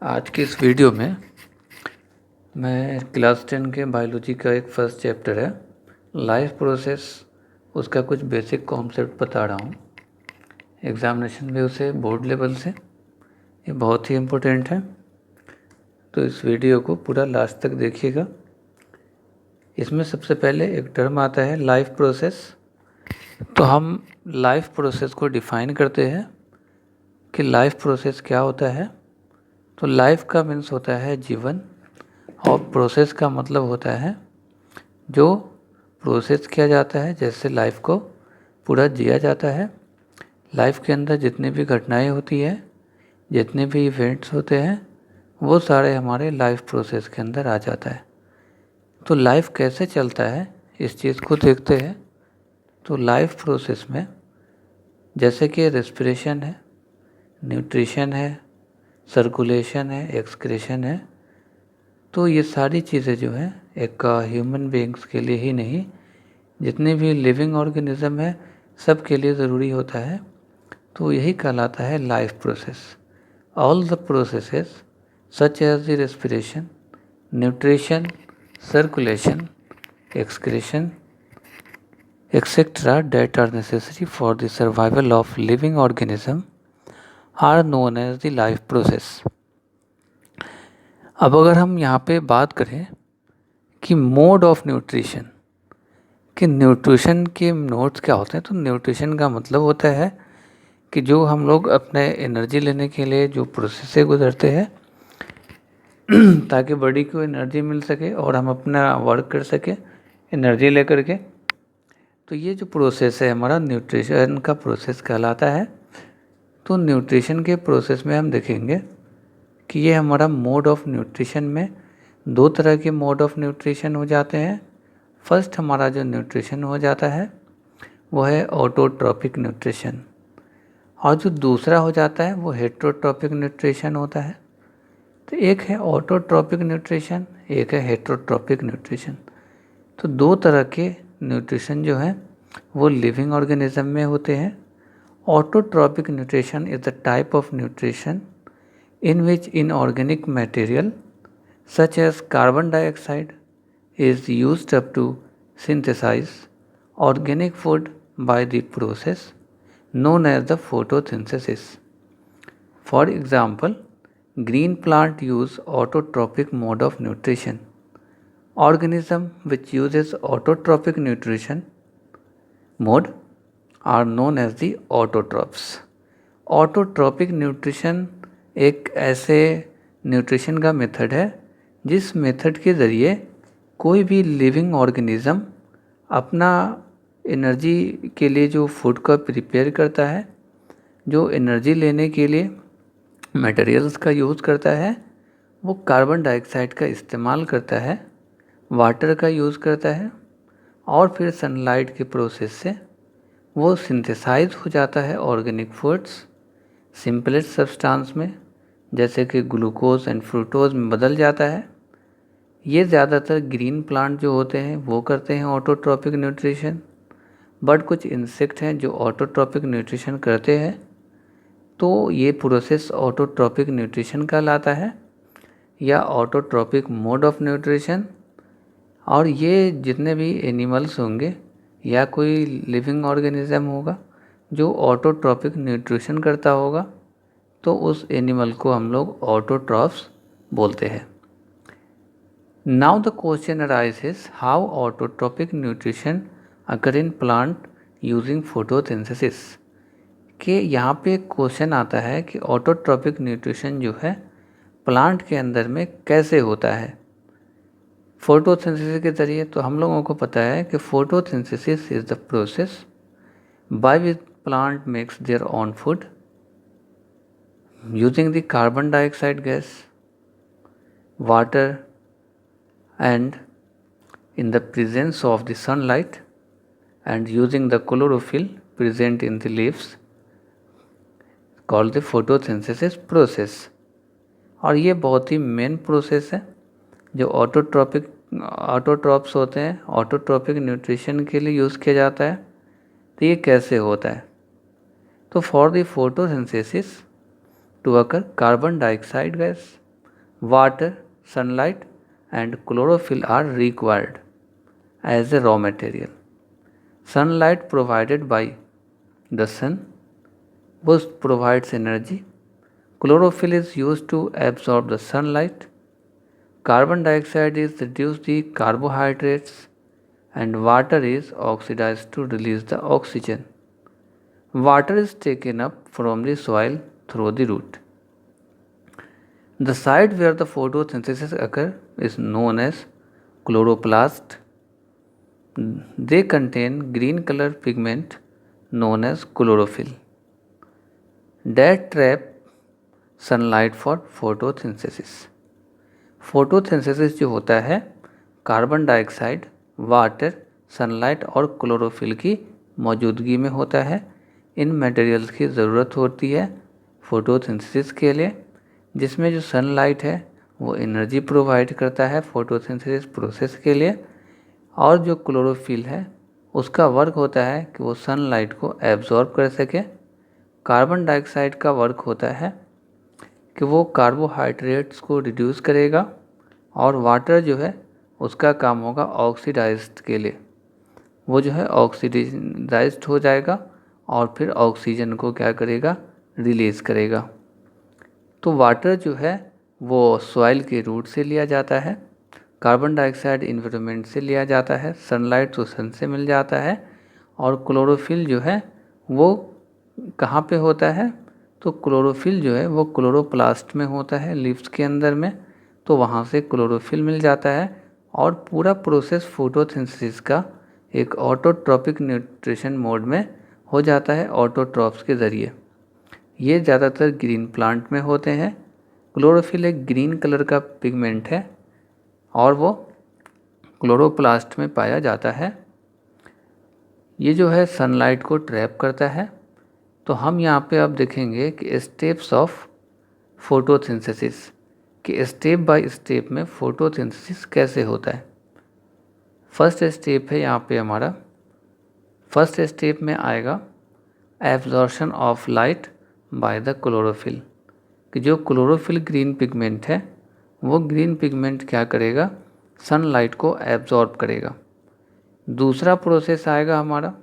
आज की इस वीडियो में मैं क्लास 10 के बायोलॉजी का एक फर्स्ट चैप्टर है लाइफ प्रोसेस, उसका कुछ बेसिक कॉन्सेप्ट बता रहा हूँ। एग्ज़ामिनेशन में उसे बोर्ड लेवल से ये बहुत ही इम्पोर्टेंट है, तो इस वीडियो को पूरा लास्ट तक देखिएगा। इसमें सबसे पहले एक टर्म आता है लाइफ प्रोसेस। तो हम लाइफ प्रोसेस को डिफ़ाइन करते हैं कि लाइफ प्रोसेस क्या होता है। तो लाइफ का मीन्स होता है जीवन, और प्रोसेस का मतलब होता है जो प्रोसेस किया जाता है, जैसे लाइफ को पूरा जिया जाता है। लाइफ के अंदर जितनी भी घटनाएं होती है, जितने भी इवेंट्स होते हैं, वो सारे हमारे लाइफ प्रोसेस के अंदर आ जाता है। तो लाइफ कैसे चलता है इस चीज़ को देखते हैं। तो लाइफ प्रोसेस में जैसे कि रेस्पिरेशन है, न्यूट्रिशन है, सर्कुलेशन है, एक्सक्रीशन है, तो ये सारी चीज़ें जो हैं एक ह्यूमन बीइंग्स के लिए ही नहीं, जितने भी लिविंग ऑर्गेनिज्म है सब के लिए ज़रूरी होता है। तो यही कहलाता है life process. All the processes such as the respiration, nutrition, circulation, excretion etcetera that are necessary for the survival of living organism are known as the life process। अब अगर हम यहाँ पे बात करें कि मोड ऑफ न्यूट्रिशन, कि nutrition के नोट्स क्या होते हैं, तो न्यूट्रिशन का मतलब होता है कि जो हम लोग अपने एनर्जी लेने के लिए जो प्रोसेस से गुजरते हैं ताकि बॉडी को एनर्जी मिल सके और हम अपना वर्क कर सके एनर्जी लेकर के। तो ये जो प्रोसेस है हमारा न्यूट्रिशन का प्रोसेस कहलाता है। तो न्यूट्रिशन के प्रोसेस में हम देखेंगे कि ये हमारा मोड ऑफ न्यूट्रिशन में दो तरह के मोड ऑफ न्यूट्रिशन हो जाते हैं। फर्स्ट हमारा जो न्यूट्रिशन हो जाता है वो है ऑटोट्रॉपिक न्यूट्रिशन, और जो दूसरा हो जाता है वो हेट्रोट्रॉपिक न्यूट्रिशन होता है। तो एक है ऑटोट्रॉपिक न्यूट्रिशन, एक है हेट्रोट्रॉपिक न्यूट्रिशन। तो दो तरह के न्यूट्रिशन जो हैं वो लिविंग ऑर्गेनिज्म में होते हैं। Autotrophic nutrition is the type of nutrition in which inorganic material such as carbon dioxide is used up to synthesize organic food by the process known as the photosynthesis. For example, green plant use autotrophic mode of nutrition. Organism which uses autotrophic nutrition mode are known as the autotrophs. Autotrophic nutrition एक ऐसे nutrition का method है जिस method के ज़रिए कोई भी living organism अपना एनर्जी के लिए जो फूड का प्रिपेयर करता है, जो एनर्जी लेने के लिए मटेरियल्स का यूज़ करता है, वो कार्बन डाइऑक्साइड का इस्तेमाल करता है, वाटर का यूज़ करता है, और फिर सनलाइट के प्रोसेस से वो सिंथेसाइज हो जाता है ऑर्गेनिक फूड्स सिंपलेस्ट सब्सटेंस में, जैसे कि ग्लूकोज एंड फ्रूक्टोज में बदल जाता है। ये ज़्यादातर ग्रीन प्लांट जो होते हैं वो करते हैं ऑटोट्रॉपिक न्यूट्रिशन, बट कुछ इंसेक्ट हैं जो ऑटोट्रॉपिक न्यूट्रिशन करते हैं। तो ये प्रोसेस ऑटोट्रॉपिक न्यूट्रिशन कहलाता है या ऑटोट्रॉपिक मोड ऑफ न्यूट्रिशन। और ये जितने भी एनिमल्स होंगे या कोई लिविंग ऑर्गेनिज्म होगा जो ऑटोट्रॉपिक न्यूट्रिशन करता होगा, तो उस एनिमल को हम लोग ऑटोट्रॉफ्स बोलते हैं। Now the question arises how autotrophic nutrition occur in plant using photosynthesis. कि यहाँ पे एक क्वेश्चन आता है कि ऑटोट्रॉपिक न्यूट्रिशन जो है प्लांट के अंदर में कैसे होता है फोटोसिंथेसिस के ज़रिए। तो हम लोगों को पता है कि photosynthesis is the process by which plant makes their own food using the carbon dioxide gas, water, and in the presence of the sunlight, and using the chlorophyll present in the leaves called the photosynthesis process। और ये बहुत ही main process है जो autotrophs होते हैं, autotrophic nutrition के लिए use किया जाता है। तो ये कैसे होता है, तो for the photosynthesis to occur carbon dioxide gas water, sunlight and chlorophyll are required as a raw material. Sunlight provided by the sun provides energy. Chlorophyll is used to absorb the sunlight. Carbon dioxide is reduced the carbohydrates and water is oxidized to release the oxygen. Water is taken up from the soil through the root. The site where the photosynthesis occurs is known as chloroplast. They contain green color pigment known as chlorophyll that trap sunlight for photosynthesis. Photosynthesis जो होता है carbon dioxide, water, sunlight और chlorophyll की मौजूदगी में होता है। इन materials की ज़रूरत होती है फोटोसिंथेसिस के लिए, जिसमें जो सनलाइट है वो एनर्जी प्रोवाइड करता है फोटोसिंथेसिस प्रोसेस के लिए, और जो क्लोरोफिल है उसका वर्क होता है कि वो सनलाइट को एब्जॉर्ब कर सके। कार्बन डाइऑक्साइड का वर्क होता है कि वो कार्बोहाइड्रेट्स को रिड्यूस करेगा, और वाटर जो है उसका काम होगा ऑक्सीडाइज्ड के लिए, वो जो है ऑक्सीडाइज्ड हो जाएगा और फिर ऑक्सीजन को क्या करेगा, रिलीज़ करेगा। तो वाटर जो है वो सॉइल के रूट से लिया जाता है, कार्बन डाइऑक्साइड इन्वायरमेंट से लिया जाता है, सनलाइट तो सन से मिल जाता है, और क्लोरोफिल जो है वो कहाँ पे होता है, तो क्लोरोफिल जो है वो क्लोरोप्लास्ट में होता है लीव्स के अंदर में, तो वहाँ से क्लोरोफिल मिल जाता है। और पूरा प्रोसेस फोटोसिंथेसिस का एक ऑटोट्रॉपिक न्यूट्रिशन मोड में हो जाता है ऑटोट्रॉप्स के ज़रिए। ये ज़्यादातर ग्रीन प्लांट में होते हैं। क्लोरोफिल एक ग्रीन कलर का पिगमेंट है और वो क्लोरोप्लास्ट में पाया जाता है। ये जो है सनलाइट को ट्रैप करता है। तो हम यहाँ पे अब देखेंगे कि स्टेप्स ऑफ फोटोसिंथेसिस, कि स्टेप बाय स्टेप में फोटोसिंथेसिस कैसे होता है। फर्स्ट स्टेप है यहाँ पे हमारा, फर्स्ट स्टेप में आएगा absorption of light by the chlorophyll, कि जो क्लोरोफिल ग्रीन पिगमेंट है वो ग्रीन पिगमेंट क्या करेगा, सनलाइट को एब्जॉर्ब करेगा। दूसरा प्रोसेस आएगा हमारा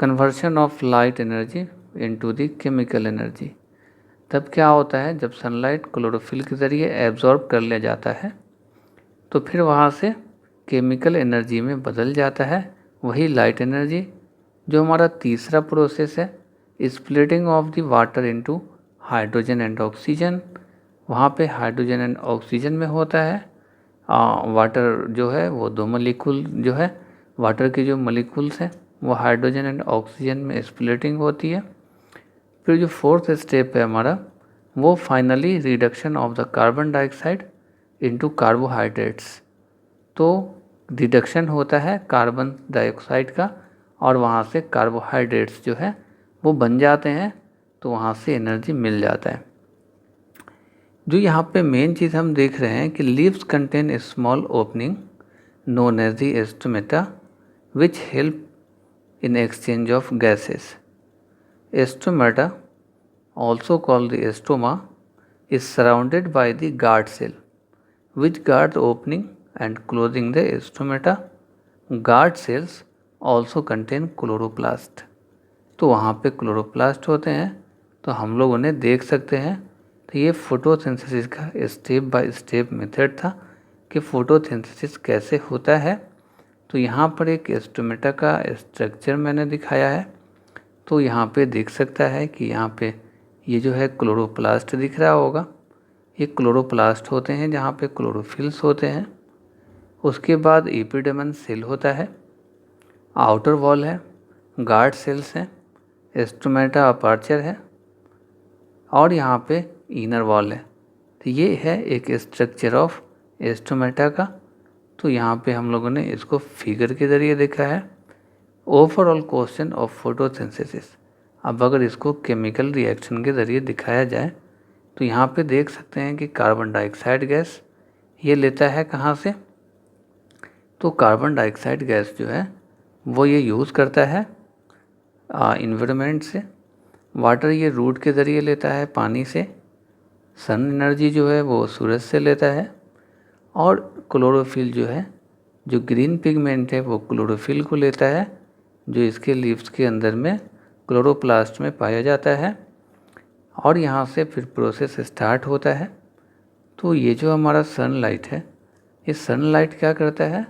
conversion of light energy into the chemical energy. तब क्या होता है, जब सनलाइट क्लोरोफिल के ज़रिए एब्जॉर्ब कर लिया जाता है तो फिर वहाँ से केमिकल एनर्जी में बदल जाता है, वही लाइट एनर्जी। जो हमारा तीसरा प्रोसेस है splitting of the water into hydrogen and oxygen, वहाँ पे हाइड्रोजन एंड ऑक्सीजन में होता है। वाटर जो है वो दो मॉलिक्यूल जो है वाटर के जो मॉलिक्यूल्स हैं वो हाइड्रोजन एंड ऑक्सीजन में स्प्लिटिंग होती है। फिर जो फोर्थ स्टेप है हमारा वो finally reduction of the carbon dioxide into carbohydrates. तो रिडक्शन होता है कार्बन डाइऑक्साइड का और वहाँ से कार्बोहाइड्रेट्स जो है वो बन जाते हैं, तो वहाँ से एनर्जी मिल जाता है। जो यहाँ पे मेन चीज़ हम देख रहे हैं कि leaves contain a small opening known as the stomata which help in exchange of gases. Stomata, also called the stoma, is surrounded by the guard cell, which guard the opening and closing the stomata. Guard cells also contain chloroplast. तो वहाँ पे chloroplast होते हैं, तो हम लोग उन्हें देख सकते हैं। तो ये फोटोसिंथेसिस का स्टेप बाय स्टेप मेथड था कि फोटोसिंथेसिस कैसे होता है। तो यहाँ पर एक स्टोमेटा का स्ट्रक्चर मैंने दिखाया है, तो यहाँ पे देख सकता है कि यहाँ पे ये जो है क्लोरोप्लास्ट दिख रहा होगा, ये क्लोरोप्लास्ट होते हैं जहाँ पे क्लोरोफिल्स होते हैं। उसके बाद एपिडर्मल सेल होता है, आउटर वॉल है, गार्ड सेल्स हैं, स्टोमेटा अपर्चर है और यहाँ पे इनर वॉल है। तो ये है एक स्ट्रक्चर ऑफ स्टोमेटा का। तो यहाँ पे हम लोगों ने इसको फिगर के ज़रिए देखा है। ओवरऑल क्वेश्चन ऑफ फोटोसिंथेसिस, अब अगर इसको केमिकल रिएक्शन के ज़रिए दिखाया जाए तो यहाँ पे देख सकते हैं कि कार्बन डाइऑक्साइड गैस ये लेता है कहाँ से, तो कार्बन डाइऑक्साइड गैस जो है वो ये यूज़ करता है इन्वायरमेंट से। वाटर ये रूट के ज़रिए लेता है पानी से, सन एनर्जी जो है वो सूरज से लेता है, और क्लोरोफिल जो है, जो ग्रीन पिगमेंट है वो क्लोरोफिल को लेता है, जो इसके लीव्स के अंदर में क्लोरोप्लास्ट में पाया जाता है, और यहाँ से फिर प्रोसेस स्टार्ट होता है। तो ये जो हमारा सनलाइट है, ये सनलाइट क्या करता है,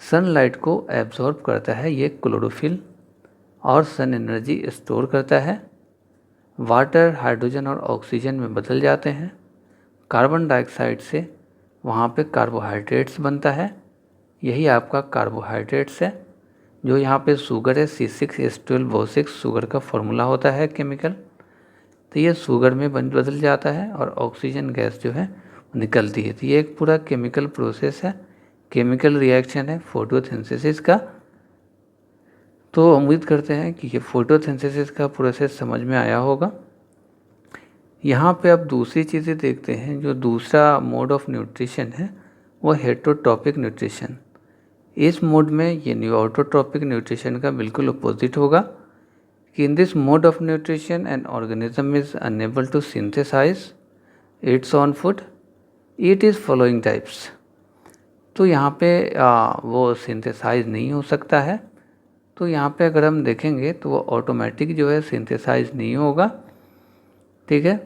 सनलाइट को एब्जॉर्ब करता है ये क्लोरोफिल, और सन एनर्जी स्टोर करता है। वाटर हाइड्रोजन और ऑक्सीजन में बदल जाते हैं। कार्बन डाइऑक्साइड से वहाँ पे कार्बोहाइड्रेट्स बनता है, यही आपका कार्बोहाइड्रेट्स है। जो यहाँ पे शुगर है C6H12O6 शुगर का फॉर्मूला होता है केमिकल, तो ये शुगर में बदल जाता है और ऑक्सीजन गैस जो है निकलती है। तो ये एक पूरा केमिकल प्रोसेस है, केमिकल रिएक्शन है फोटोसिंथेसिस का। तो उम्मीद करते हैं कि ये फोटोसिंथेसिस का प्रोसेस समझ में आया होगा। यहाँ पे अब दूसरी चीज़ें देखते हैं। जो दूसरा मोड ऑफ न्यूट्रिशन है वो हेटरोट्रॉपिक न्यूट्रिशन। इस मोड में ये ऑटोट्रॉपिक न्यूट्रिशन का बिल्कुल अपोजिट होगा कि in this mode of nutrition an organism is unable to synthesize its own food, it is following types. तो यहाँ पे वो सिंथेसाइज नहीं हो सकता है। तो यहाँ पे अगर हम देखेंगे तो वो ऑटोमेटिक जो है सिंथेसाइज नहीं होगा, ठीक है।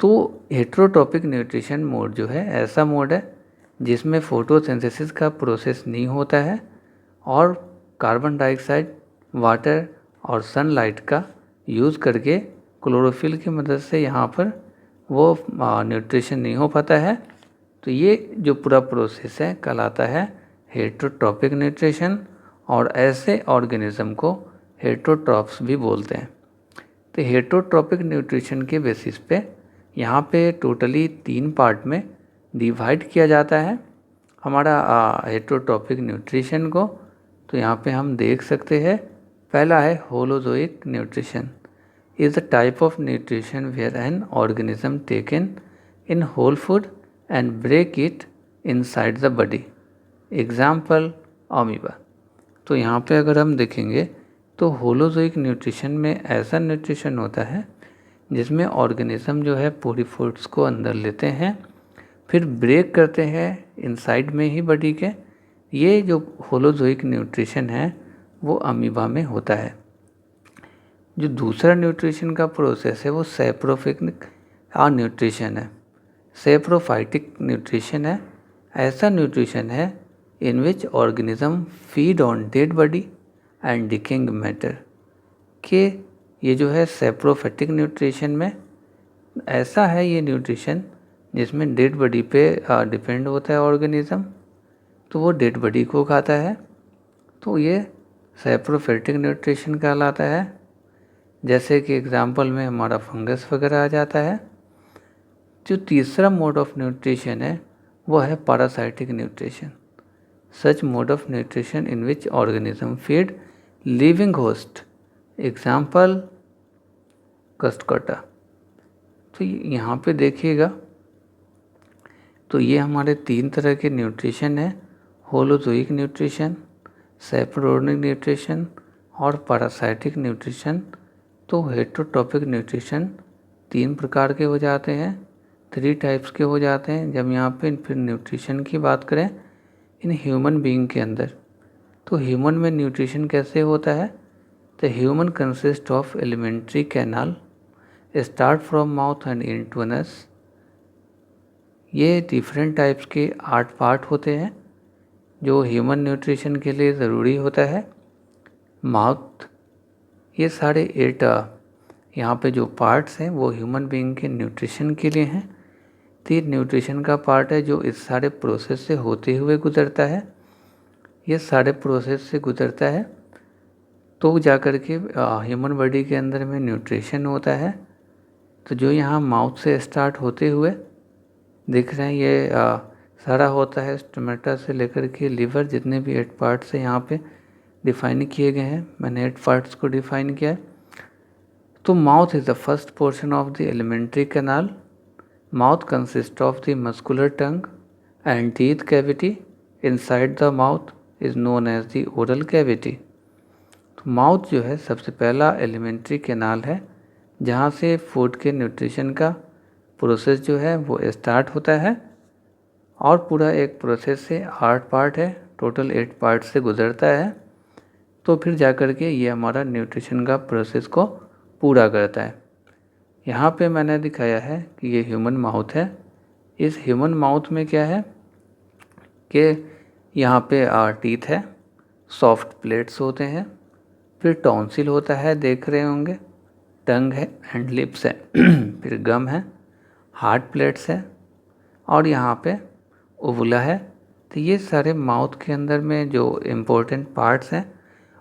तो हेटरोट्रॉपिक न्यूट्रिशन मोड जो है ऐसा मोड है जिसमें फोटोसिंथेसिस का प्रोसेस नहीं होता है, और कार्बन डाइऑक्साइड, वाटर और सनलाइट का यूज़ करके क्लोरोफिल की मदद से यहाँ पर वो न्यूट्रिशन नहीं हो पाता है। तो ये जो पूरा प्रोसेस है कहलाता है हेटरोट्रॉपिक न्यूट्रिशन, और ऐसे ऑर्गेनिज्म को हेटरोट्रॉप्स भी बोलते हैं। तो हेटरोट्रॉपिक न्यूट्रिशन के बेसिस पे यहाँ पे टोटली 3 पार्ट में डिवाइड किया जाता है हमारा हेटरोट्रॉपिक न्यूट्रिशन को। तो यहाँ पे हम देख सकते हैं, पहला है holozoic nutrition, is the type of nutrition where an organism taken in whole food and break it inside the body, example amoeba. तो यहाँ पे अगर हम देखेंगे तो होलोजोइक न्यूट्रिशन में ऐसा न्यूट्रिशन होता है जिसमें ऑर्गेनिज्म जो है पूरी फूड्स को अंदर लेते हैं, फिर ब्रेक करते हैं इनसाइड में ही बॉडी के। ये जो होलोजोइक न्यूट्रिशन है वो अमीबा में होता है। जो दूसरा न्यूट्रिशन का प्रोसेस है वो सैप्रोफिटिक न्यूट्रिशन है, सैप्रोफाइटिक न्यूट्रिशन है। ऐसा न्यूट्रिशन है in which organism feed on dead body and decaying matter, कि ये जो है सैप्रोफाइटिक न्यूट्रिशन में ऐसा है ये न्यूट्रिशन जिसमें डेड बॉडी पे डिपेंड होता है ऑर्गेनिज्म, तो वो डेड बॉडी को खाता है। तो ये सैप्रोफाइटिक न्यूट्रिशन कहलाता है। जैसे कि एग्जांपल में हमारा फंगस वगैरह आ जाता है। जो तीसरा मोड ऑफ न्यूट्रिशन है वो है parasitic nutrition, such mode of nutrition in which organism feed living host, example Cuscuta. तो यहाँ पे देखिएगा, तो ये हमारे 3 तरह के न्यूट्रिशन है, होलोजोइक न्यूट्रिशन, सैप्रोनिक न्यूट्रिशन और पैरासाइटिक न्यूट्रिशन। तो हेटरोट्रॉपिक न्यूट्रिशन 3 प्रकार के हो जाते हैं, 3 टाइप्स के हो जाते हैं। जब यहाँ पे फिर न्यूट्रिशन की बात करें इन ह्यूमन बीइंग के अंदर, तो ह्यूमन में न्यूट्रिशन कैसे होता है, तो human consist of alimentary canal start from mouth and into anus. ये डिफरेंट टाइप्स के 8 पार्ट होते हैं जो ह्यूमन न्यूट्रिशन के लिए ज़रूरी होता है। माउथ, ये सारे 8 यहाँ पे जो पार्ट्स हैं वो ह्यूमन बीइंग के न्यूट्रिशन के लिए हैं। तो ये न्यूट्रिशन का पार्ट है जो इस सारे प्रोसेस से होते हुए गुजरता है, ये सारे प्रोसेस से गुजरता है तो जा कर के ह्यूमन बॉडी के अंदर में न्यूट्रिशन होता है। तो जो यहाँ माउथ से स्टार्ट होते हुए दिख रहे हैं ये सारा होता है स्टोमेटा से लेकर के लिवर, जितने भी 8 पार्ट्स हैं यहाँ पे डिफाइन किए गए हैं। मैंने 8 पार्ट्स को डिफाइन किया है। तो mouth is the first portion of the alimentary canal. Mouth consist of the muscular tongue and teeth cavity inside the mouth is known as the oral cavity. तो माउथ जो है सबसे पहला एलिमेंट्री कैनाल है जहाँ से फूड के nutrition का प्रोसेस जो है वो स्टार्ट होता है और पूरा एक प्रोसेस से 8 पार्ट है, टोटल 8 पार्ट से गुजरता है, तो फिर जा कर के ये हमारा न्यूट्रिशन का प्रोसेस को पूरा करता है। यहाँ पे मैंने दिखाया है कि ये ह्यूमन माउथ है। इस ह्यूमन माउथ में क्या है कि यहाँ पे टीथ है, सॉफ्ट प्लेट्स होते हैं, फिर टॉन्सिल होता है, देख रहे होंगे, टंग है एंड लिप्स है फिर गम है, हार्ड प्लेट्स है और यहाँ पे ओवुला है। तो ये सारे माउथ के अंदर में जो इम्पोर्टेंट पार्ट्स हैं,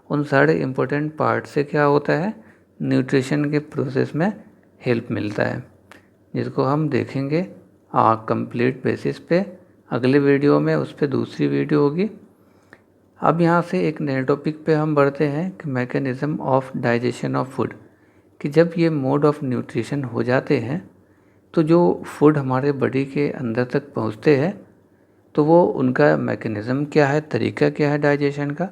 उन सारे इम्पोर्टेंट पार्ट से क्या होता है, न्यूट्रिशन के प्रोसेस में हेल्प मिलता है, जिसको हम देखेंगे कंप्लीट बेसिस पे अगले वीडियो में। उस पर दूसरी वीडियो होगी। अब यहाँ से एक नए टॉपिक पे हम बढ़ते हैं कि mechanism of digestion of food, कि जब ये मोड ऑफ न्यूट्रिशन हो जाते हैं तो जो फूड हमारे बॉडी के अंदर तक पहुँचते हैं तो वो उनका मैकेनिज़्म क्या है, तरीका क्या है डाइजेशन का।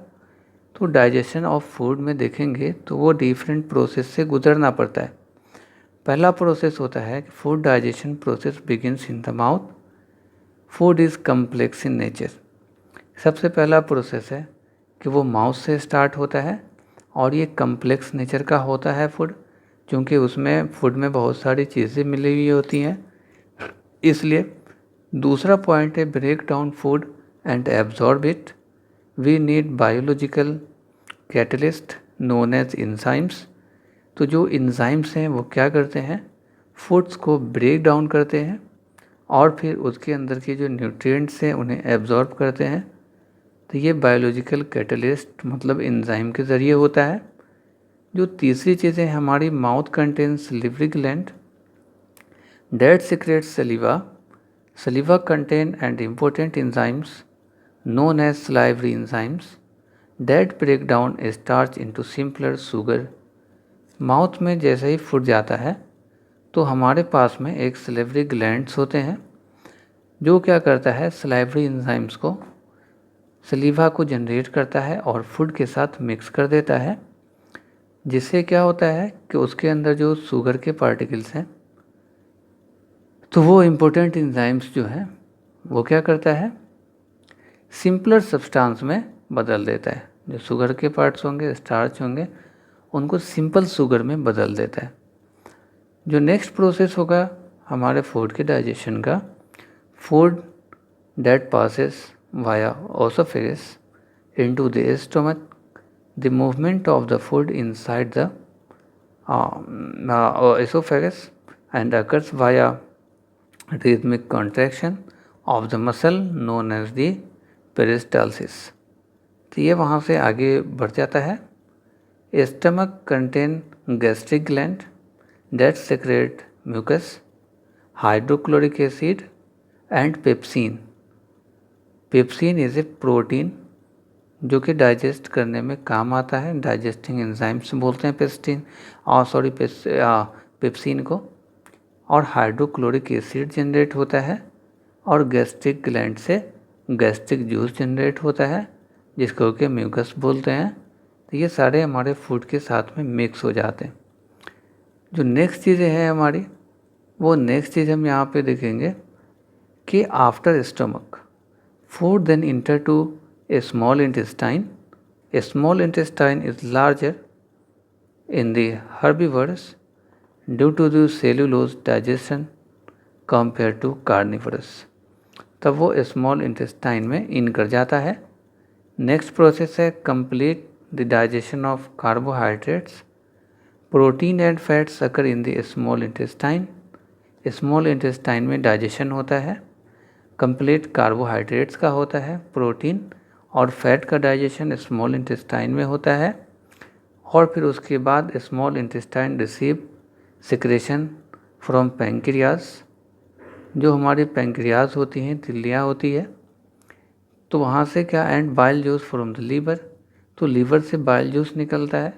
तो डाइजेशन ऑफ फूड में देखेंगे तो वो डिफरेंट प्रोसेस से गुजरना पड़ता है। पहला प्रोसेस होता है कि food digestion process begins in the mouth. Food is complex in nature. सबसे पहला प्रोसेस है कि वो माउथ से स्टार्ट होता है और ये कम्प्लेक्स नेचर का होता है फूड, क्योंकि उसमें फूड में बहुत सारी चीज़ें मिली हुई होती हैं, इसलिए। दूसरा पॉइंट है break down food and absorb it. We need biological catalyst known as enzymes. तो जो इंजाइम्स हैं वो क्या करते हैं, फूड्स को ब्रेक डाउन करते हैं और फिर उसके अंदर के जो न्यूट्रिएंट्स हैं उन्हें एब्जॉर्ब करते हैं। तो ये बायोलॉजिकल कैटलिस्ट मतलब इंजाइम के ज़रिए होता है। जो तीसरी चीज़ें हमारी mouth contains salivary gland that secrets सलीवा। Saliva contain and important enzymes known as salivary enzymes that break down starch into simpler sugar। Mouth में जैसे ही फूड जाता है तो हमारे पास में एक सलिवरी ग्लैंड्स होते हैं जो क्या करता है, सलाइवरी एंजाइम्स को, सलीवा को जनरेट करता है और फूड के साथ मिक्स कर देता है, जिससे क्या होता है कि उसके अंदर जो शुगर के पार्टिकल्स हैं तो वो इम्पोर्टेंट एंजाइम्स जो है वो क्या करता है, सिंपलर सब्सटेंस में बदल देता है। जो शुगर के पार्ट्स होंगे, स्टार्च होंगे, उनको सिंपल शुगर में बदल देता है। जो नेक्स्ट प्रोसेस होगा हमारे फूड के डाइजेशन का, food that passes via oesophagus into the stomach. The movement of the food inside the esophagus and occurs via rhythmic contraction of the muscle known as the peristalsis। तो ये वहाँ से आगे बढ़ जाता है। Stomach contain gastric gland that secrete mucus, hydrochloric acid and pepsin. Pepsin is a protein जो कि डाइजेस्ट करने में काम आता है, डाइजेस्टिंग एंजाइम्स बोलते हैं पेप्सिन को। और हाइड्रोक्लोरिक एसिड जनरेट होता है और गैस्ट्रिक ग्लैंड से गैस्ट्रिक जूस जनरेट होता है, जिसको कि म्यूकस बोलते हैं। तो ये सारे हमारे फूड के साथ में मिक्स हो जाते हैं। जो नेक्स्ट चीज़ें हैं हमारी, वो नेक्स्ट चीज़ हम यहाँ पे देखेंगे कि after stomach food then enter to a small intestine. A small intestine is larger in the herbivores due to the cellulose digestion compare to carnivorous. तब वो स्मॉल इंटेस्टाइन में इन कर जाता है। नेक्स्ट प्रोसेस है complete the digestion of carbohydrates. Protein and fats occur in the small intestine. Small intestine में digestion होता है, कंप्लीट कार्बोहाइड्रेट्स का होता है, प्रोटीन और फैट का डाइजेशन स्मॉल इंटेस्टाइन में होता है। और फिर उसके बाद small intestine receive secretion from pancreas. जो हमारी पैंक्रियाज होती हैं, तिल्लियाँ होती है, तो वहाँ से क्या, and bile juice from the liver. तो लीवर से बाइल जूस निकलता है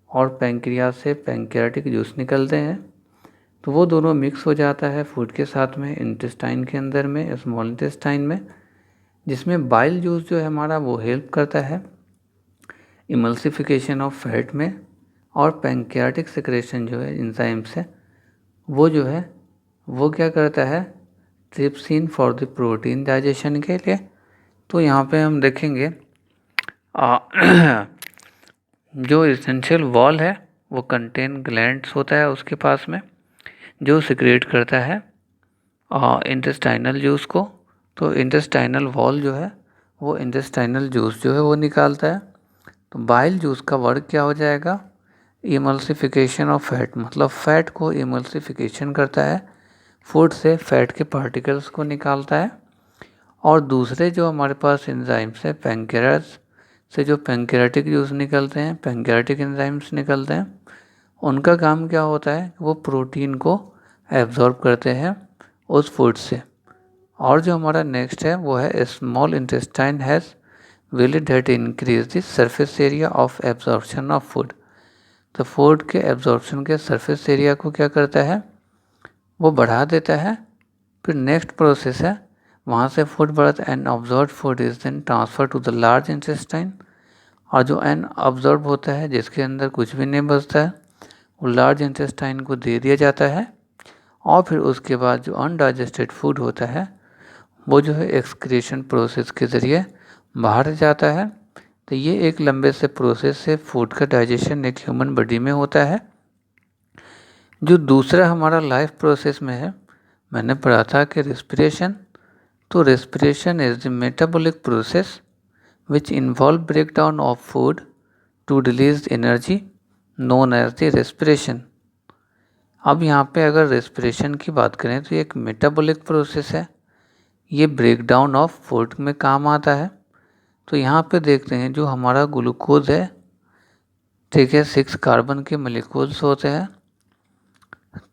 और पैंक्रियाज से पैंक्रियाटिक जूस निकलते हैं। तो वो दोनों मिक्स हो जाता है फूड के साथ में इंटेस्टाइन के अंदर में, स्मॉल इंटेस्टाइन में, जिसमें बाइल जूस जो है हमारा वो हेल्प करता है इमल्सिफिकेशन ऑफ फैट में, और पैंक्रियाटिक सिक्रेशन जो है एंजाइम से वो जो है वो क्या करता है, trypsin for the protein digestion के लिए। तो यहाँ पे हम देखेंगे जो इसेंशियल वॉल है वो कंटेन ग्लैंड्स होता है उसके पास में, जो सिक्रेट करता है इंटेस्टाइनल जूस को। तो इंटेस्टाइनल वॉल जो है वो इंटेस्टाइनल जूस जो है वो निकालता है। तो बाइल जूस का वर्क क्या हो जाएगा, इमल्सिफिकेशन ऑफ फैट, मतलब फैट को इमल्सिफिकेशन करता है, फूड से फैट के पार्टिकल्स को निकालता है। और दूसरे जो हमारे पास एंजाइम्स है पैंक्रियास से, जो पैंक्रियाटिक जूस निकलते हैं, पैंक्रियाटिक एंजाइम्स निकलते हैं, उनका काम क्या होता है, वो प्रोटीन को एब्जॉर्ब करते हैं उस फूड से। और जो हमारा नेक्स्ट है वो है small intestine has will that increase the surface area of absorption of food. तो फूड के एब्जॉर्प्शन के सरफेस एरिया को क्या करता है, वो बढ़ा देता है। फिर नेक्स्ट प्रोसेस है, वहाँ से फूड बढ़ता है, and absorb food is then transfer to the large intestine. और जो एन ऑब्जॉर्व होता है जिसके अंदर कुछ भी नहीं बचता है, वो लार्ज इंटेस्टाइन को दे दिया जाता है। और फिर उसके बाद जो अनडाइजेस्टेड फूड होता है वो जो है एक्सक्रीशन प्रोसेस के ज़रिए बाहर जाता है। तो ये एक लंबे से प्रोसेस से फूड का डाइजेशन एक ह्यूमन बॉडी में होता है। जो दूसरा हमारा लाइफ प्रोसेस में है, मैंने पढ़ा था कि रेस्पिरेशन। तो respiration is the metabolic process which involve breakdown of food to release energy known as the respiration. अब यहाँ पे अगर रेस्पिरेशन की बात करें तो ये एक मेटाबॉलिक प्रोसेस है, ये ब्रेकडाउन ऑफ फूड में काम आता है। तो यहाँ पे देखते हैं जो हमारा ग्लूकोज है, ठीक है, 6 कार्बन के मॉलिक्यूल्स होते हैं।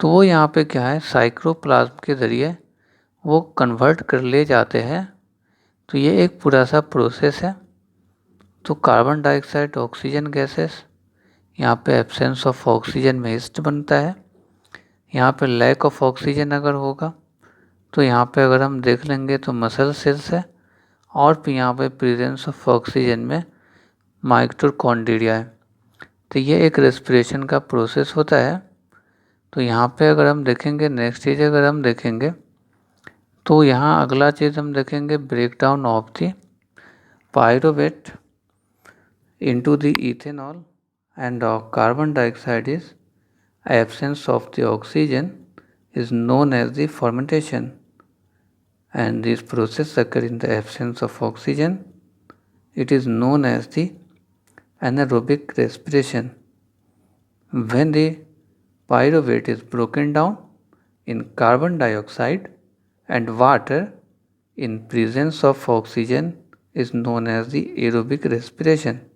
तो वो यहाँ पे क्या है, साइक्लोप्लाज्म के ज़रिए वो कन्वर्ट कर ले जाते हैं। तो ये एक पूरा सा प्रोसेस है। तो कार्बन डाइऑक्साइड, ऑक्सीजन गैसेस, यहाँ पे एब्सेंस ऑफ ऑक्सीजन में ईस्ट बनता है। यहाँ पे लैक ऑफ ऑक्सीजन अगर होगा तो यहाँ पे अगर हम देख लेंगे तो मसल सेल्स है। और फिर यहाँ पे प्रेजेंस ऑफ ऑक्सीजन में माइटोकॉन्ड्रिया है। तो ये एक रेस्पिरेशन का प्रोसेस होता है। तो यहाँ पे अगर हम देखेंगे, नेक्स्ट चीज़ अगर हम देखेंगे तो यहाँ अगला चीज़ हम देखेंगे, breakdown of the pyruvate into the ethanol and carbon dioxide is absence of the oxygen is known as the fermentation, and this process occur in the absence of oxygen. It is known as the anaerobic respiration. When the pyruvate is broken down in carbon dioxide and water in presence of oxygen is known as the aerobic respiration.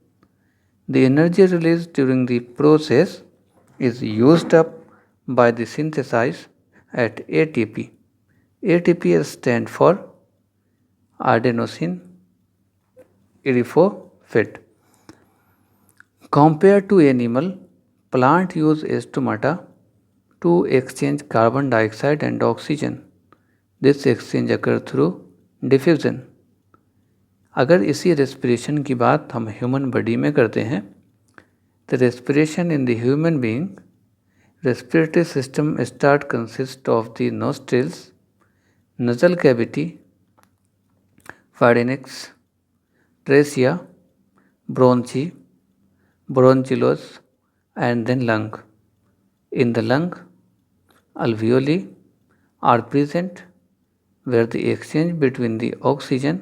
The energy released during the process is used up by the synthesis at ATP. ATP stands for adenosine triphosphate. Compared to animal, plant use stomata to exchange carbon dioxide and oxygen. This exchange occurs through diffusion. अगर इसी respiration की बात हम human body में करते हैं, तो respiration in the human being, respiratory system start consist of the nostrils, nasal cavity, pharynx, trachea, bronchi, bronchioles, and then lung. In the lung, alveoli are present where the exchange between the oxygen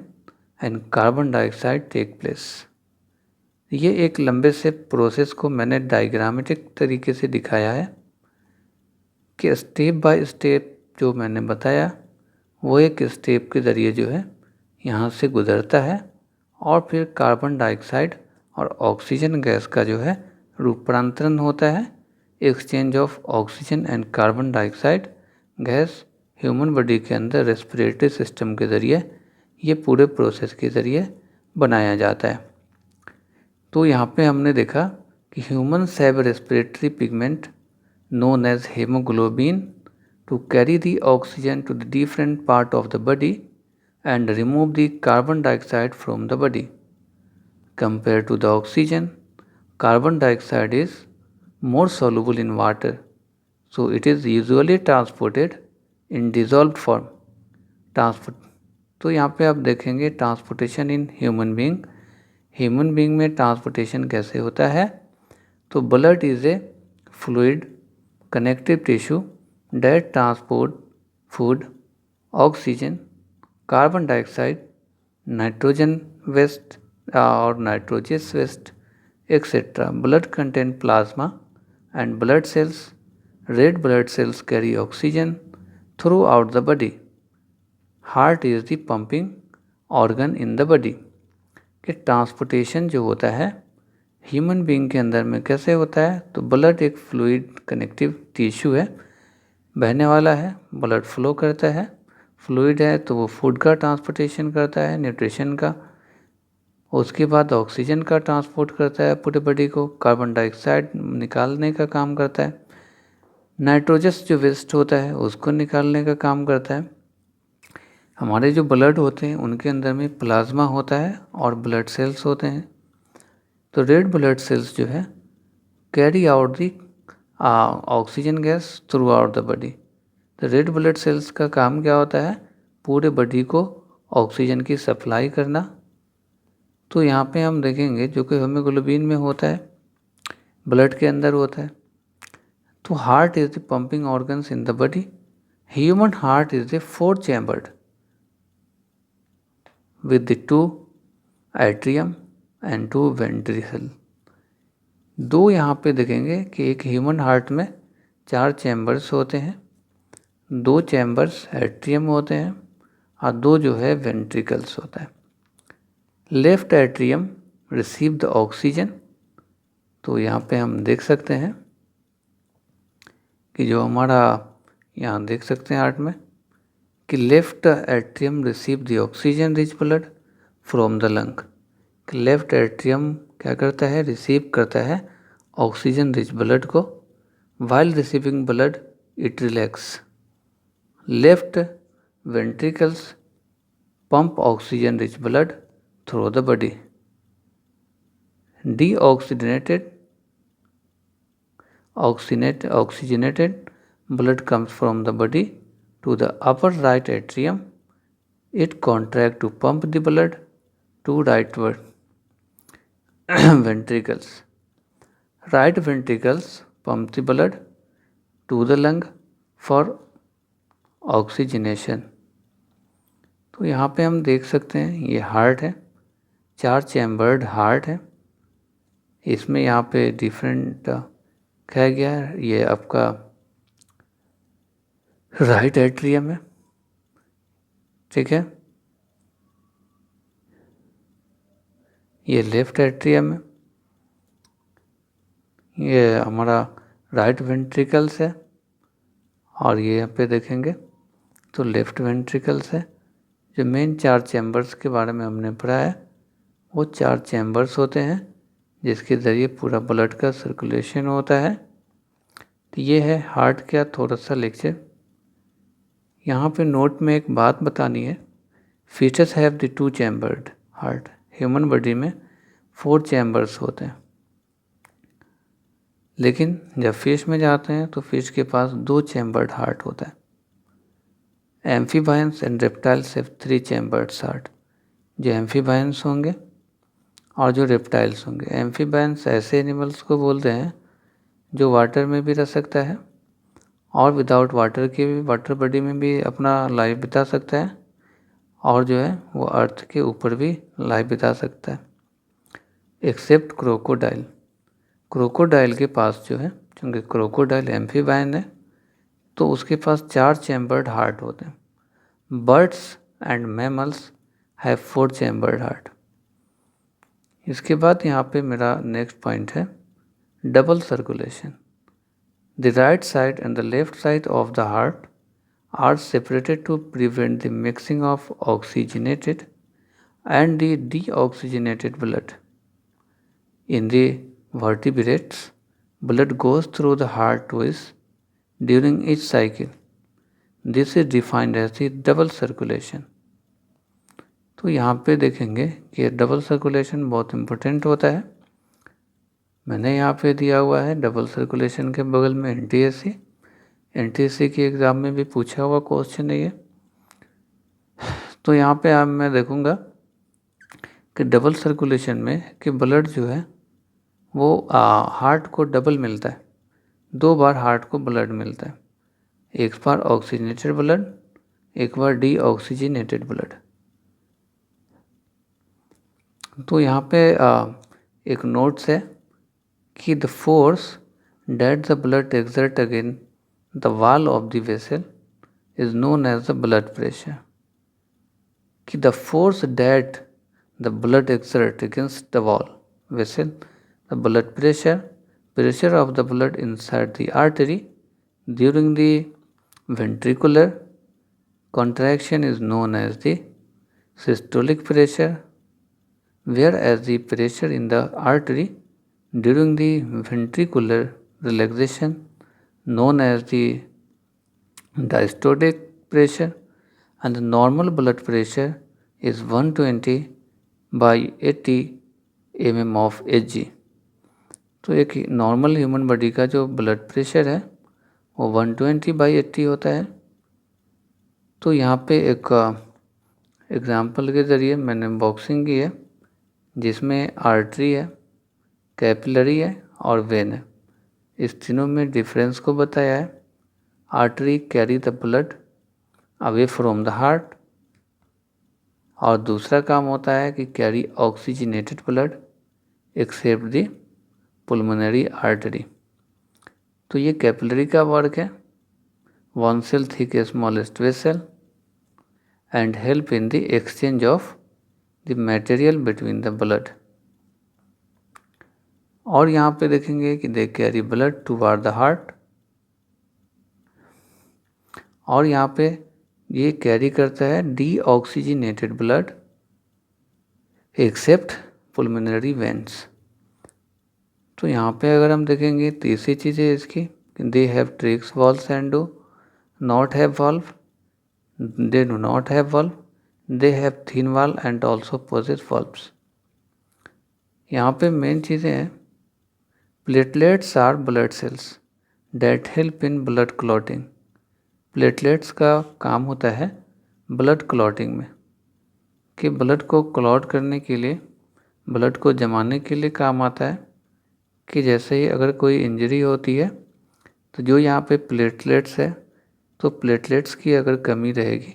and carbon dioxide take place. ये एक लंबे से process को मैंने diagrammatic तरीके से दिखाया है कि स्टेप बाय स्टेप जो मैंने बताया वो एक स्टेप के ज़रिए जो है यहाँ से गुजरता है, और फिर कार्बन डाइऑक्साइड और ऑक्सीजन गैस का जो है रूपांतरण होता है, exchange of oxygen and carbon dioxide gas human body के अंदर रेस्पिरेटरी सिस्टम के ज़रिए, ये पूरे प्रोसेस के ज़रिए बनाया जाता है। तो यहाँ पे हमने देखा कि humans have respiratory pigment known as hemoglobin to carry the oxygen to the different part of the body and remove the carbon dioxide from the body. Compared to the oxygen, carbon dioxide is more soluble in water, so it is usually transported in dissolved form transport. तो यहाँ पे आप देखेंगे transportation in human being में transportation कैसे होता है। तो blood is a fluid connective tissue that transport food, oxygen, carbon dioxide, nitrogen waste और nitrogenous waste etcetera. Blood contain plasma and blood cells. Red blood cells carry oxygen throughout the body. Heart is the pumping organ in the body. कि transportation जो होता है human being के अंदर में कैसे होता है। तो ब्लड एक फ्लूइड कनेक्टिव टिश्यू है, बहने वाला है, ब्लड फ्लो करता है, फ्लूइड है तो वो फूड का ट्रांसपोर्टेशन करता है, न्यूट्रिशन का। उसके बाद ऑक्सीजन का ट्रांसपोर्ट करता है पूरे बॉडी को, कार्बन डाइऑक्साइड निकालने का काम करता है, नाइट्रोजस जो वेस्ट होता है उसको निकालने का काम करता है। हमारे जो ब्लड होते हैं उनके अंदर में प्लाज्मा होता है और ब्लड सेल्स होते हैं। तो रेड ब्लड सेल्स जो है carry out the oxygen gas through out the body. तो रेड ब्लड सेल्स का काम क्या होता है, पूरे बॉडी को ऑक्सीजन की सप्लाई करना। तो यहाँ पे हम देखेंगे जो कि हीमोग्लोबिन में होता है, ब्लड के अंदर होता है। तो heart is the pumping organs in the body. Human heart is the 4 chambered with the 2 atrium and 2 ventricle। दो यहाँ पे देखेंगे कि एक ह्यूमन हार्ट में 4 चैम्बर्स होते हैं, 2 चैम्बर्स एट्रियम होते हैं और 2 जो है वेंट्रिकल्स होता है। Left atrium receive the oxygen. तो यहाँ पे हम देख सकते हैं कि जो हमारा यहाँ देख सकते हैं हार्ट में कि left atrium receive the oxygen rich blood from the lung. Left atrium क्या करता है, रिसीव करता है ऑक्सीजन रिच ब्लड को। While receiving blood it relax. Left ventricles pump oxygen rich blood through the body. oxygenated blood comes from the body to the upper right atrium. It contracts to pump the blood to rightward ventricles. Right ventricles pump the blood to the lung for oxygenation। तो यहाँ पे हम देख सकते हैं ये heart है, 4 chambered heart है। इसमें यहाँ पे डिफरेंट कहा गया है, ये आपका राइट एट्रियम है, ठीक है, ये लेफ्ट एट्रियम है, ये हमारा राइट वेंट्रिकल्स है और ये यहाँ पे देखेंगे तो लेफ्ट वेंट्रिकल्स है। जो मेन 4 चैम्बर्स के बारे में हमने पढ़ा है वो 4 चैम्बर्स होते हैं जिसके ज़रिए पूरा ब्लड का सर्कुलेशन होता है। तो ये है हार्ट का थोड़ा सा लेक्चर। यहाँ पे नोट में एक बात बतानी है, foetus have the 2 chambered heart. Human body में 4 चैम्बर्स होते हैं, लेकिन जब फिश में जाते हैं तो फिश के पास 2 चैम्बर्ड हार्ट होता है। Amphibians and reptiles have 3 chambered heart. जो एम्फीबायंस होंगे और जो रेप्टाइल्स होंगे, एम्फीबायंस ऐसे एनिमल्स को बोलते हैं जो वाटर में भी रह सकता है और विदाउट वाटर के भी वाटर बॉडी में भी अपना लाइफ बिता सकता है और जो है वो अर्थ के ऊपर भी लाइफ बिता सकता है, एक्सेप्ट क्रोकोडाइल। क्रोकोडाइल के पास जो है, क्योंकि क्रोकोडाइल एम्फीबायन है तो उसके पास 4 चैम्बर्ड हार्ट होते हैं। Birds and mammals have 4 chambered heart. इसके बाद यहाँ पे मेरा नेक्स्ट पॉइंट है double circulation. The right side and the left side of the heart are separated to prevent the mixing of oxygenated and the deoxygenated blood. In the vertebrates, blood goes through the heart twice during each cycle. This is defined as the double circulation। तो यहाँ पे देखेंगे कि double circulation बहुत important होता है। मैंने यहाँ पे दिया हुआ है डबल सर्कुलेशन के बगल में NTSC। एनटीसी की एग्ज़ाम में भी पूछा हुआ क्वेश्चन है ये। तो यहाँ पे अब मैं देखूँगा कि डबल सर्कुलेशन में कि ब्लड जो है वो हार्ट को डबल मिलता है, 2 बार हार्ट को ब्लड मिलता है, एक बार ऑक्सीजनेटेड ब्लड, एक बार डीऑक्सीजनेटेड ब्लड। तो यहाँ पे एक नोट्स है कि the force that the blood exerts against the wall of the vessel is known as the blood pressure. कि the force that the blood exerts against the wall vessel, the blood pressure of the blood inside the artery during the ventricular contraction is known as the systolic pressure, whereas the pressure in the artery during the ventricular relaxation known as the diastolic pressure, and the normal blood pressure is 120 by 80 mm of Hg। तो एक normal human body का जो blood pressure है वो 120 by 80 होता है। तो यहाँ पे एक एग्ज़ाम्पल के ज़रिए मैंने बॉक्सिंग की है जिसमें आर्टरी है, कैपिलरी है और वेन है। इस तीनों में डिफरेंस को बताया है। Artery carry the blood away from the heart, और दूसरा काम होता है कि carry oxygenated blood except the pulmonary artery. तो ये कैपिलरी का वर्क है, one cell thick smallest vessel and help in the exchange of the material between the blood. और यहाँ पे देखेंगे कि they carry blood toward the heart, और यहाँ पे ये कैरी करता है deoxygenated blood except pulmonary veins. तो यहाँ पे अगर हम देखेंगे तीसरी चीज़ है इसकी, they have thick valves and do not have valve, they do not have valve, they have thin wall and also possess valves. यहाँ पे मेन चीज़ें हैं, platelets are blood cells that help in blood clotting. Platelets का काम होता है blood clotting में, कि ब्लड को क्लॉट करने के लिए, ब्लड को जमाने के लिए काम आता है। कि जैसे ही अगर कोई इंजरी होती है तो जो यहाँ पे प्लेटलेट्स है, तो प्लेटलेट्स की अगर कमी रहेगी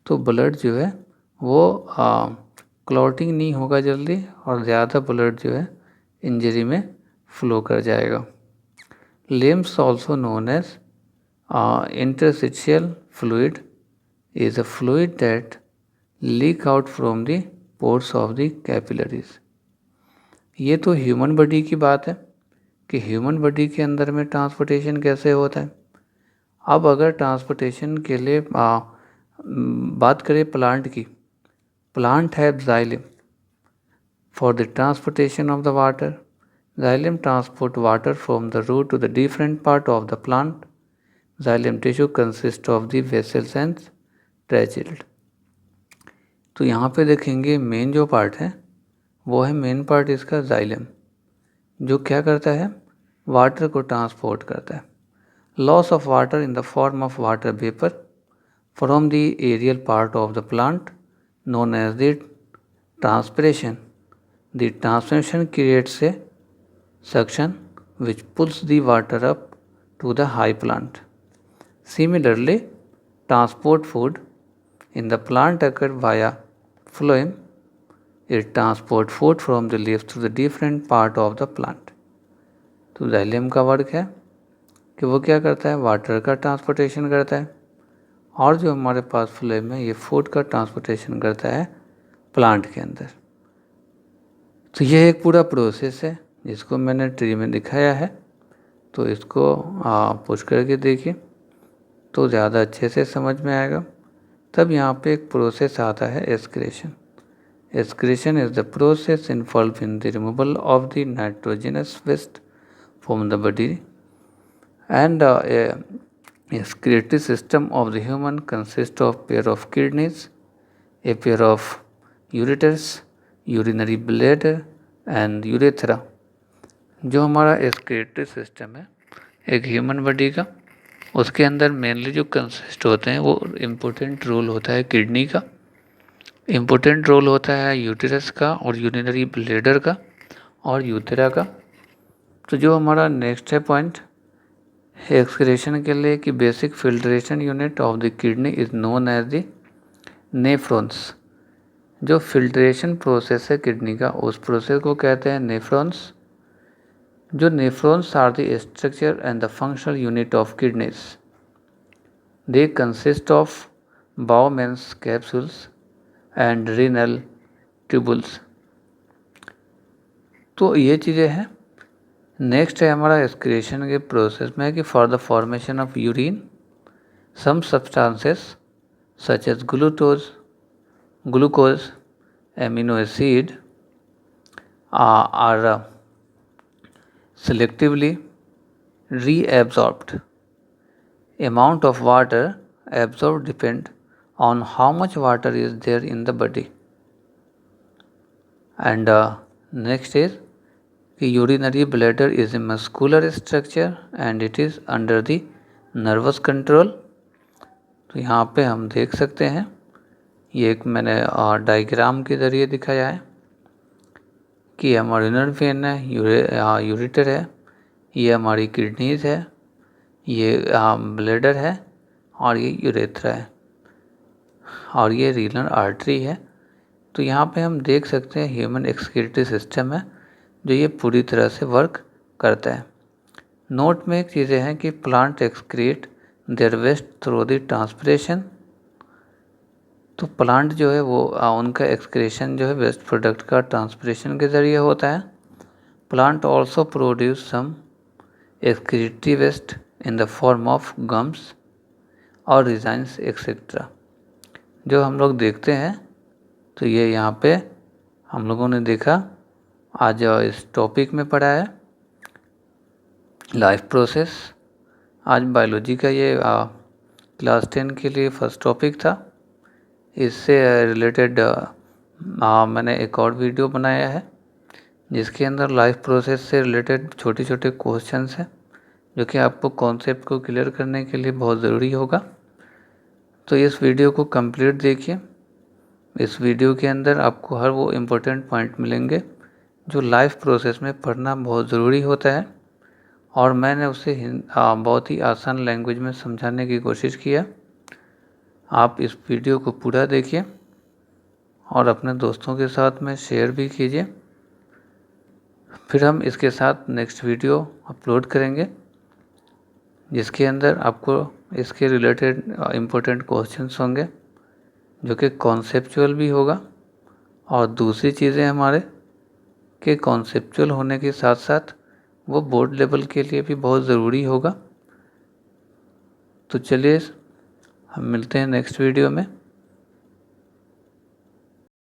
तो ब्लड जो है वो क्लॉटिंग नहीं होगा जल्दी, और ज़्यादा ब्लड जो है इंजरी में फ्लो कर जाएगा। Lymph also known as interstitial fluid is a fluid that leak out from the pores of the capillaries। ये तो ह्यूमन बॉडी की बात है कि ह्यूमन बॉडी के अंदर में ट्रांसपोर्टेशन कैसे होता है। अब अगर ट्रांसपोर्टेशन के लिए बात करें प्लांट की, प्लांट है xylem for the transportation of the water. Xylem transport water from the root to the different part of the plant. Xylem tissue consists of the vessels and tracheids। तो यहाँ पे देखेंगे मेन जो part है वो है main part इसका xylem, जो क्या करता है, वाटर को ट्रांसपोर्ट करता है। Loss of water in the form of water vapour from the aerial part of the plant known as the transpiration. The transpiration creates a suction which pulls the water up to the high plant. Similarly, transport food in the plant occurs via phloem। It transports food from the leaves to the different part of the plant। तो xylem का work है कि वो क्या करता है, water का transportation करता है, और जो हमारे पास फ्लोएम है ये फूड का ट्रांसपोर्टेशन करता है प्लांट के अंदर। तो ये एक पूरा प्रोसेस है जिसको मैंने ट्री में दिखाया है, तो इसको पुश करके देखिए तो ज़्यादा अच्छे से समझ में आएगा। तब यहाँ पे एक प्रोसेस आता है excretion. Excretion is the process involve in the removal of the nitrogenous waste from the body and excretory system of the human consists of pair of kidneys, a pair of ureters, urinary bladder and urethra। जो हमारा excretory system है एक human body का, उसके अंदर mainly जो consist होते हैं वो इम्पोर्टेंट रोल होता है किडनी का, इम्पोर्टेंट रोल होता है यूटेरस का और यूरिनरी ब्लैडर का और यूथेरा का। तो जो हमारा नेक्स्ट है पॉइंट एक्सक्रीशन के लिए कि basic filtration unit of the kidney is known as the nephrons. जो फिल्ट्रेशन प्रोसेस है किडनी का उस प्रोसेस को कहते हैं नेफ्रॉन्स। जो nephrons are the structure and the functional unit of kidneys. They consist of Bowman's capsules and renal tubules. तो ये चीज़ें हैं। नेक्स्ट है हमारा एक्सक्रीशन के प्रोसेस में कि for the formation of urine some substances such as glucose amino acid are selectively reabsorbed. Amount of water absorbed depend on how much water is there in the body. And next is the urinary bladder is a muscular structure and it is under the nervous control. तो यहाँ पे हम देख सकते हैं, ये एक मैंने डायग्राम के ज़रिए दिखाया है कि हमारा यूरिनरी वेन है, यूरेटर है, ये हमारी किडनीज है, ये ब्लैडर है और ये यूरेथ्रा है और ये रीनल आर्टरी है। तो यहाँ पे हम देख सकते हैं ह्यूमन एक्सक्रीटरी सिस्टम है जो ये पूरी तरह से वर्क करता है। नोट में एक चीज़ें हैं कि plant excrete their waste through the transpiration. तो प्लांट जो है वो उनका एक्सक्रीशन जो है वेस्ट प्रोडक्ट का ट्रांसपिरेशन के ज़रिए होता है। Plant also produce some excretory waste in the form of gums और रिजाइंस एक्सेट्रा। जो हम लोग देखते हैं तो ये यहाँ पे हम लोगों ने देखा, आज इस टॉपिक में पढ़ा है लाइफ प्रोसेस। आज बायोलॉजी का ये क्लास 10 के लिए फर्स्ट टॉपिक था। इससे रिलेटेड मैंने एक और वीडियो बनाया है जिसके अंदर लाइफ प्रोसेस से रिलेटेड छोटे छोटे क्वेश्चंस हैं जो कि आपको कॉन्सेप्ट को क्लियर करने के लिए बहुत ज़रूरी होगा। तो इस वीडियो को कंप्लीट देखिए। इस वीडियो के अंदर आपको हर वो इम्पोर्टेंट पॉइंट मिलेंगे जो लाइफ प्रोसेस में पढ़ना बहुत ज़रूरी होता है और मैंने उसे बहुत ही आसान लैंग्वेज में समझाने की कोशिश किया। आप इस वीडियो को पूरा देखिए और अपने दोस्तों के साथ में शेयर भी कीजिए। फिर हम इसके साथ नेक्स्ट वीडियो अपलोड करेंगे जिसके अंदर आपको इसके रिलेटेड इम्पोर्टेंट क्वेश्चंस होंगे जो कि कॉन्सेप्चुअल भी होगा और दूसरी चीज़ें हमारे के कॉन्सेप्चुअल होने के साथ साथ वो बोर्ड लेवल के लिए भी बहुत ज़रूरी होगा। तो चलिए हम मिलते हैं नेक्स्ट वीडियो में।